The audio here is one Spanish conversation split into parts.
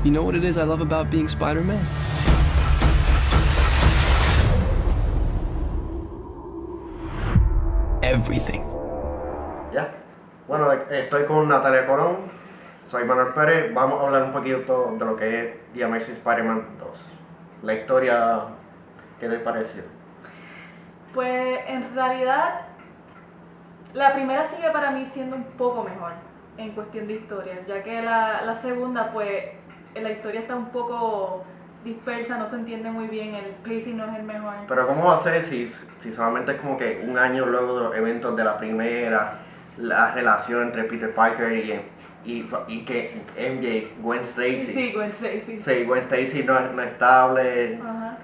You know what it is I love about being Spider-Man? Everything. Ya. Bueno, estoy con Natalia Colón, soy Manuel Pérez. Vamos a hablar un poquito de lo que es The Amazing Spider-Man 2. La historia, ¿qué te pareció? Pues en realidad la primera sigue para mí siendo un poco mejor en cuestión de historia, ya que la segunda pues la historia está un poco dispersa, no se entiende muy bien, el pacing no es el mejor. Pero ¿cómo va a ser si solamente es como que un año luego de los eventos de la primera, la relación entre Peter Parker y que MJ, Gwen Stacy? Sí, Gwen Stacy. Sí, Gwen Stacy no es estable. Ajá.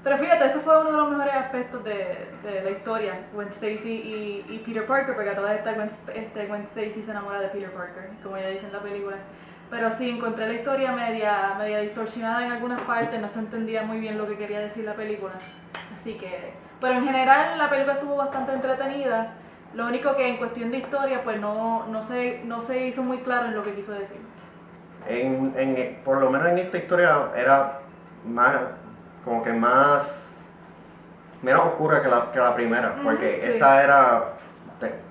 Pero fíjate, ese fue uno de los mejores aspectos de la historia, Gwen Stacy y Peter Parker, porque a todas estas Gwen Stacy se enamora de Peter Parker, como ella dice en la película. Pero sí, encontré la historia media distorsionada en algunas partes, no se entendía muy bien lo que quería decir la película. Así que, pero en general la película estuvo bastante entretenida. Lo único que en cuestión de historia, pues no se hizo muy claro en lo que quiso decir. Por lo menos en esta historia era más, como que menos oscura que la primera, porque sí. esta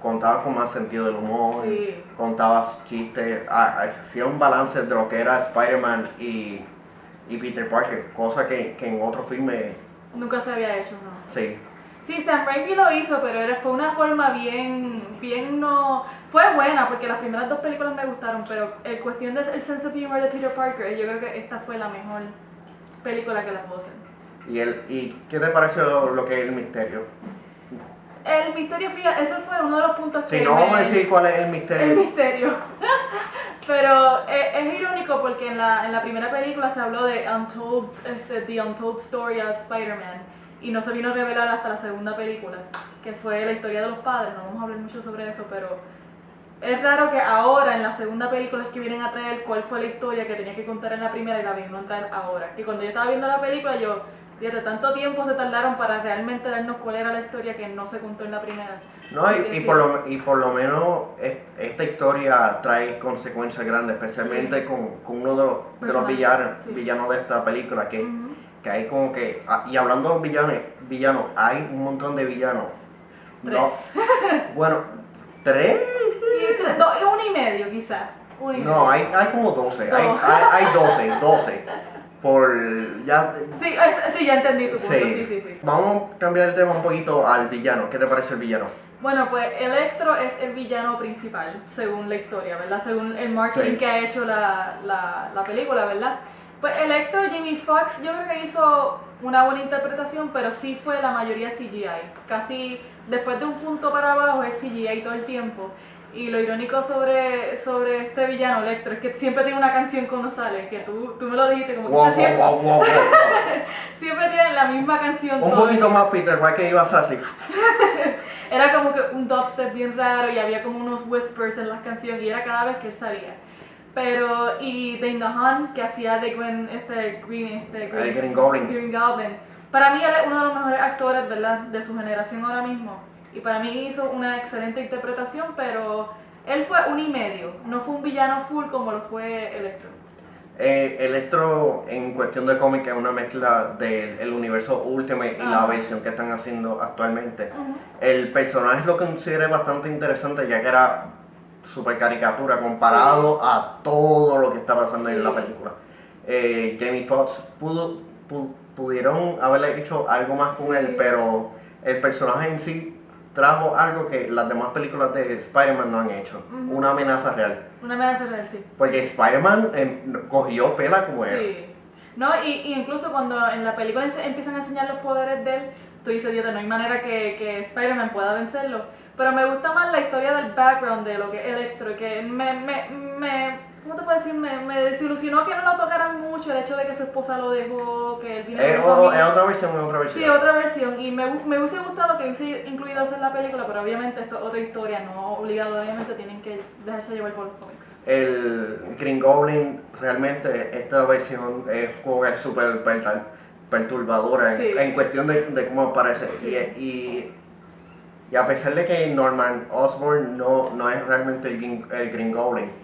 contaba con más sentido del humor, Sí. contaba chistes, hacía un balance de lo que era Spider-Man y Peter Parker, cosa que en otros filmes, Nunca se había hecho, ¿no? sí. Sí, Sam Raimi lo hizo, pero fue una forma bien no... Fue buena, porque las primeras dos películas me gustaron, pero en cuestión del sense of humor de Peter Parker, yo creo que esta fue la mejor película que las puedo hacer. ¿Y qué te pareció lo que es el misterio? El misterio, fíjate, ese fue uno de los puntos que Sí, no vamos a decir cuál es el misterio. El misterio. Pero es irónico porque en la primera película se habló de The Untold Story of Spider-Man y no se vino a revelar hasta la segunda película, que fue la historia de los padres. No vamos a hablar mucho sobre eso, pero es raro que ahora en la segunda película es que vienen a traer cuál fue la historia que tenía que contar en la primera y la vienen a traer ahora. Que cuando yo estaba viendo la película yo... Fíjate, tanto tiempo se tardaron para realmente darnos cuál era la historia que no se contó en la primera. No, y por lo menos esta historia trae consecuencias grandes, especialmente con uno de los villanos de esta película, que hay como que, y hablando de villanos, hay un montón de villanos. 3. No, bueno, 3. Uno y medio quizás. No, hay como 12, hay 12. Sí, ya entendí tu punto, sí. Vamos a cambiar el tema un poquito al villano. ¿Qué te parece el villano? Bueno, pues Electro es el villano principal, según la historia, ¿verdad? Según el marketing que ha hecho la película, ¿verdad? Pues Electro, Jamie Foxx, yo creo que hizo una buena interpretación, pero sí fue la mayoría CGI. Casi después de un punto para abajo es CGI todo el tiempo. Y lo irónico sobre este villano Electro es que siempre tiene una canción cuando sale, que tú me lo dijiste como que siempre tiene la misma canción. Un poquito más Peter Parker iba a ser así. Era como que un dubstep bien raro y había como unos whispers en las canciones y era cada vez que él salía. Pero, y Dane DeHaan, que hacía de Green Goblin. Para mí él es uno de los mejores actores, ¿verdad?, de su generación ahora mismo. Y para mí hizo una excelente interpretación, pero él fue 1.5, no fue un villano full como lo fue Electro. Electro en cuestión de cómic es una mezcla del universo Ultimate y la versión que están haciendo actualmente. El personaje lo consideré bastante interesante ya que era super caricatura comparado a todo lo que está pasando en la película. Jamie Foxx pudieron haberle hecho algo más con él, pero el personaje en sí trajo algo que las demás películas de Spider-Man no han hecho, una amenaza real. Una amenaza real, sí. Porque Spider-Man cogió pela como él. Sí. No, y incluso cuando en la película empiezan a enseñar los poderes de él, tú dices, Dios, no hay manera que Spider-Man pueda vencerlo. Pero me gusta más la historia del background de lo que es Electro, que ¿cómo te puedo decir? Me desilusionó que no lo tocaran mucho, el hecho de que su esposa lo dejó, que él vino Es otra versión. Sí, otra versión, y me hubiese gustado que hubiese incluido eso en la película, pero obviamente esto es otra historia, no obligatoriamente tienen que dejarse llevar por los cómics. El Green Goblin, realmente esta versión es como que súper perturbadora en cuestión de cómo aparece. Sí. Y a pesar de que Norman Osborn no es realmente el Green Goblin,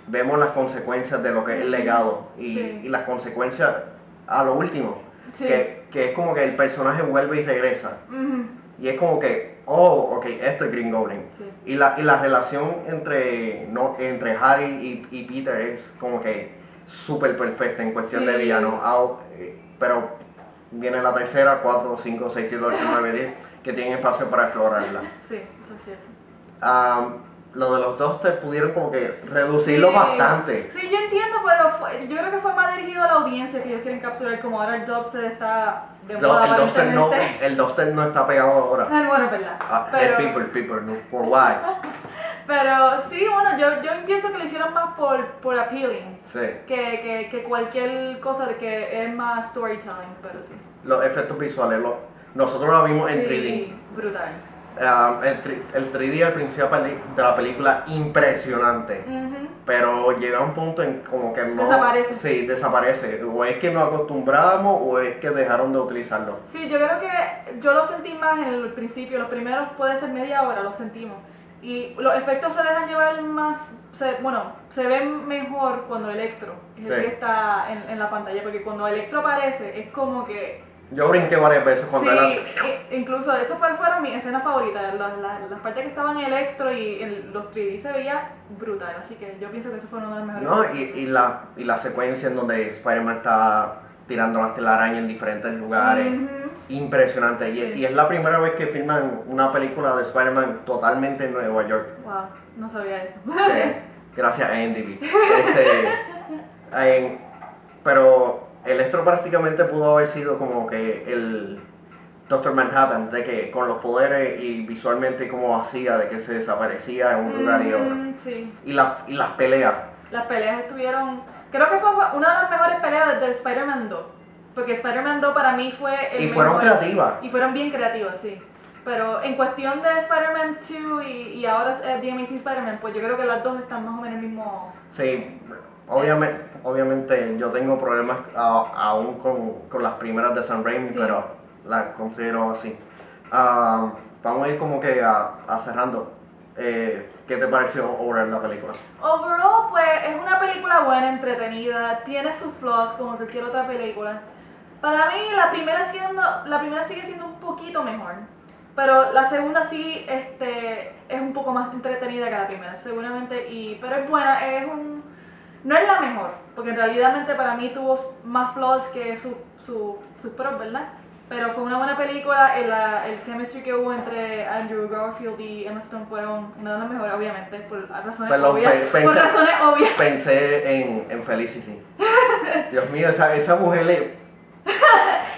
vemos las consecuencias de lo que es el legado y las consecuencias a lo último, que es como que el personaje vuelve y regresa. Y es como que, oh, ok, esto es Green Goblin. Y la relación entre Harry y Peter es como que súper perfecta en cuestión de villano. Pero viene la tercera, 4, 5, 6, 7, 8, 9, 10, que tienen espacio para explorarla. Sí, eso es cierto. Lo de los Dusters pudieron como que reducirlo bastante. Sí, yo entiendo, pero yo creo que fue más dirigido a la audiencia que ellos quieren capturar, como ahora el Dubster está de moda aparentemente. El Duster no está pegado ahora. Bueno, es verdad. Pero, el people, no, por why. Pero sí, bueno, yo pienso que lo hicieron más por appealing. Sí. Que cualquier cosa de que es más storytelling, pero sí. Los efectos visuales, nosotros lo vimos en 3D. Sí, brutal. El 3D al principio de la película, impresionante. Pero llega un punto en como que no... Desaparece. Sí, desaparece. O es que nos acostumbramos o es que dejaron de utilizarlo. Sí, yo creo que yo lo sentí más en el principio. Los primeros puede ser media hora, lo sentimos. Y los efectos se dejan llevar más... se ven mejor cuando Electro es el que está en la pantalla. Porque cuando Electro aparece es como que... Yo brinqué varias veces cuando él hace... incluso esas fueron mis escenas favoritas, las partes que estaban en Electro y en los 3D se veía brutal, así que yo pienso que eso fue una de las mejores. No, y la secuencia en donde Spider-Man está tirando las telarañas en diferentes lugares, impresionante, y es la primera vez que filman una película de Spider-Man totalmente en Nueva York. Wow, no sabía eso. Sí, gracias a IMDb. Pero... Electro prácticamente pudo haber sido como que el Doctor Manhattan, de que con los poderes y visualmente como hacía, de que se desaparecía en un lugar y otro. Sí. Y las peleas. Las peleas estuvieron... Creo que fue una de las mejores peleas de Spider-Man 2. Porque Spider-Man 2 para mí fue el fueron mejor. creativas. Y fueron bien creativas, sí. Pero en cuestión de Spider-Man 2 y ahora The Amazing Spider-Man, pues yo creo que las dos están más o menos en el mismo... Sí. Obviamente yo tengo problemas aún con las primeras de Sam Raimi, pero las considero así. Vamos a ir como que a cerrando. ¿Qué te pareció overall la película? Overall, pues es una película buena, entretenida, tiene sus flaws como cualquier otra película. Para mí la primera sigue siendo un poquito mejor, pero la segunda sí es un poco más entretenida que la primera, seguramente, pero es buena, no es la mejor, porque en realidad para mí tuvo más flaws que sus pros, ¿verdad? Pero fue una buena película, el chemistry que hubo entre Andrew Garfield y Emma Stone fueron una de las mejores, obviamente, por razones obvias. Pensé en Felicity. Dios mío, esa mujer es...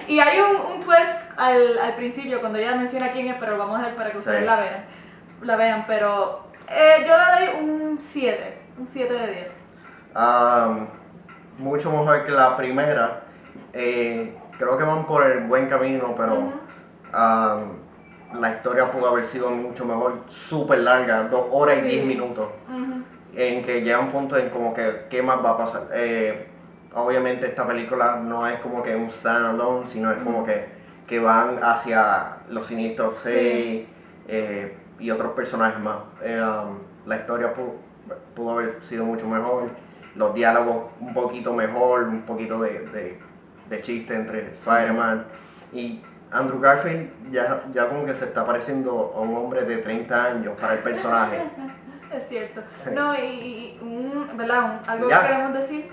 Y hay un twist al principio, cuando ella menciona quién es, pero vamos a ver para que ustedes la vean, pero yo le doy un 7 de 10. Mucho mejor que la primera. Creo que van por el buen camino, pero la historia pudo haber sido mucho mejor, súper larga, 2 horas y 10 minutos. En que llega un punto en como que, ¿qué más va a pasar? Obviamente esta película no es como que un standalone, sino es como que van hacia los Siniestros 6 y otros personajes más. La historia pudo haber sido mucho mejor, los diálogos un poquito mejor, un poquito de chiste entre Spider-Man y Andrew Garfield ya como que se está pareciendo a un hombre de 30 años para el personaje. Es cierto. Sí. No, ¿verdad? Algo que queremos decir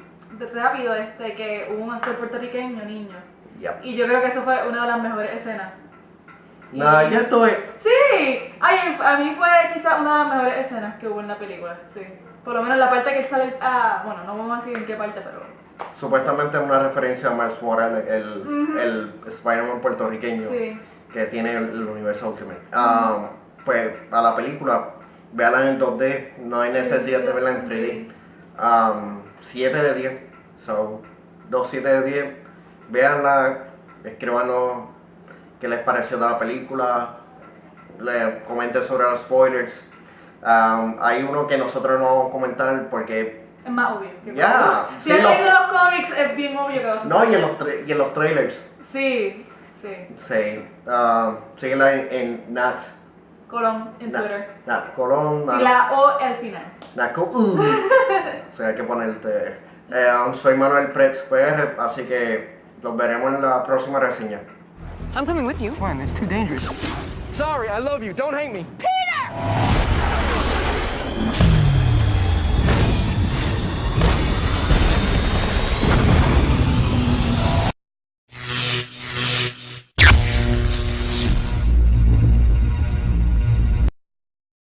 rápido, que hubo un actor puertorriqueño, niño. Yep. Y yo creo que eso fue una de las mejores escenas. No, ya estoy... Sí, a mí fue quizás una de las mejores escenas que hubo en la película, sí. Por lo menos la parte que él sale, bueno, no vamos a decir en qué parte, pero... Supuestamente es una referencia a Miles Morales, el Spider-Man puertorriqueño que tiene el universo Ultimate. Pues a la película, véanla en 2D, no hay necesidad de verla en 3D. 7 de 10, so 7 de 10, véanla, escríbanos qué les pareció de la película, comenten sobre los spoilers. Hay uno que nosotros no vamos a comentar porque es más obvio. Si han leído los cómics es bien obvio que vas a no, y en los trailers. Sí. Síguela en Nat Colón en Twitter. Nat Colón. Sí, la O al final. Naco, o sea, hay que ponerte. Soy Manuel Pretz PR, así que los veremos en la próxima reseña. I'm coming with you. Juan, it's too dangerous. Sorry, I love you. Don't hate me. Peter!